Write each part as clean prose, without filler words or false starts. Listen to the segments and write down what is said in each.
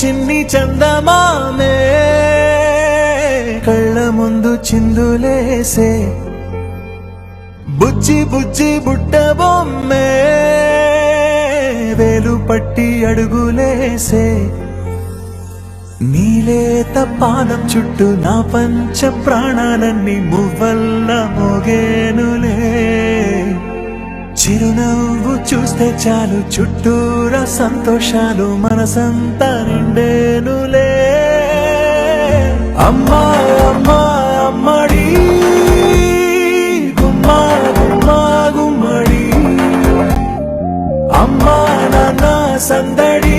చిన్ని చందమామే కళ్ళ ముందు చిందులేసే బుజ్జి బుజ్జి బుట్ట బొమ్మే వేలు పట్టి అడుగులేసే నీలేత పాదం చుట్టూ నా పంచ ప్రాణాలన్నీ మువ్వల్ల మోగేనులే చిరునవ్వు చూస్తే చాలు చుట్టూరా సంతోషాలు మనసంతా నిండేనులే అమ్మా అమ్మా అమ్మడి గుమ్మా గుమ్మా గుమ్మడి అమ్మా నాన్న సందడి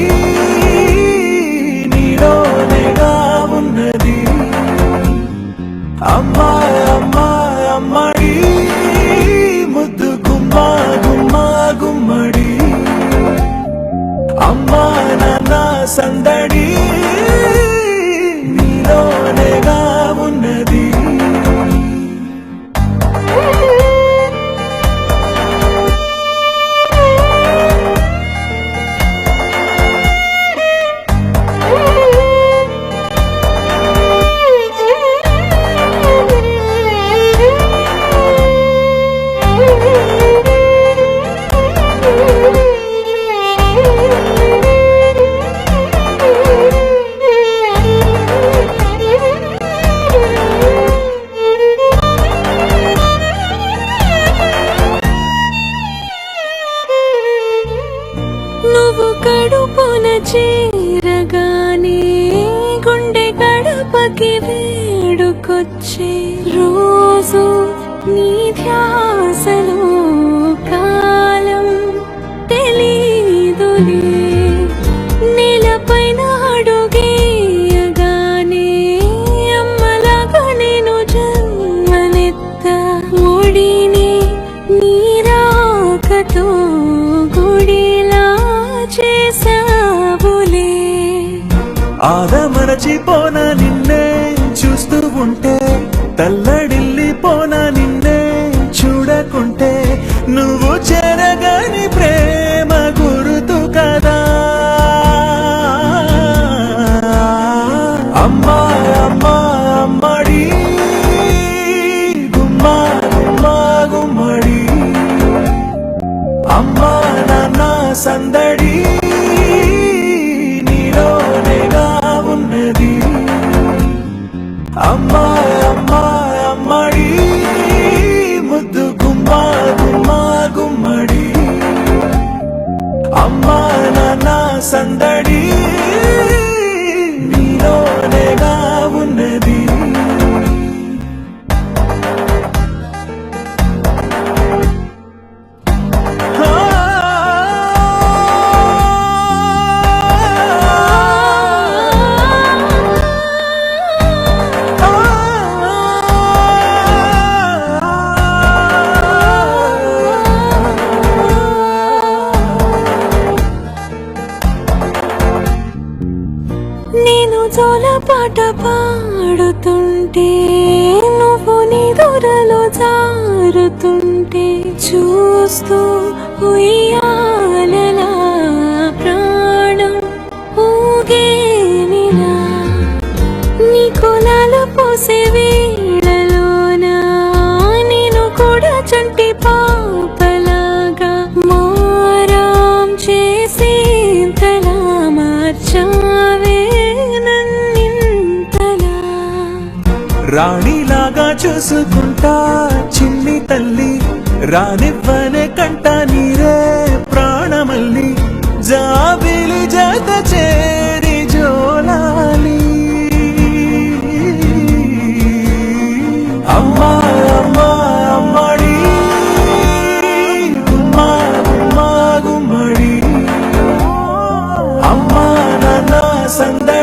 నీలోనేగా ఉన్నది అమ్మా అమ్మా అమ్మడి ముద్దు గుమ్మా గుమ్మా గుమ్మడి అమ్మా నాన్న సందడి నీలోనేగా ఉన్నది నువ్వు కడుపున చేరగానే గుండె గడపకి వేడుకొచ్చే రోజు నీ ధ్యాసలో కాలం తెలీదులే నేలపైన అడుగేయగానే అమ్మలాగా నేను జన్మనెత్త ఒడిని నీ రాకతో గుడిలా చేసావులే ఆదమరచిపోన నిన్నే చూస్తూ ఉంటే తల్లడిల్లిపోన నిన్నే చూడకుంటే నువ్వు చెరగని ప్రేమ గురుతు కదా అమ్మా అమ్మా అమ్మడి గుమ్మా గుమ్మా గుమ్మడి అమ్మా నాన్న సందడి నీలోనేగా ఉన్నది అమ్మా అమ్మా అమ్మడి ముద్దు గుమ్మా గుమ్మా గుమ్మడి అమ్మా నాన్న సందడి నీలోనేగా ఉన్నది నేను జోలపాట పాడుతుంటే నువ్వు నిదురలో జారుతుంటే చూస్తూ ఉయ్యాలలా ప్రాణం ఊగేనిలా నీ కులాల పోసే వేళలోన నేను కూడా చంటి పాపలాగా మారాం చేసేంతలా మార్చావే రాణిలాగా చూసుకుంటా చిన్ని తల్లి రానివ్వనే కంట నీరే ప్రాణమల్లి జాబిలి జత చేరి జోలాలి అమ్మా అమ్మా అమ్మడి గుమ్మా గుమ్మా గుమ్మడి అమ్మా నాన్న సందడి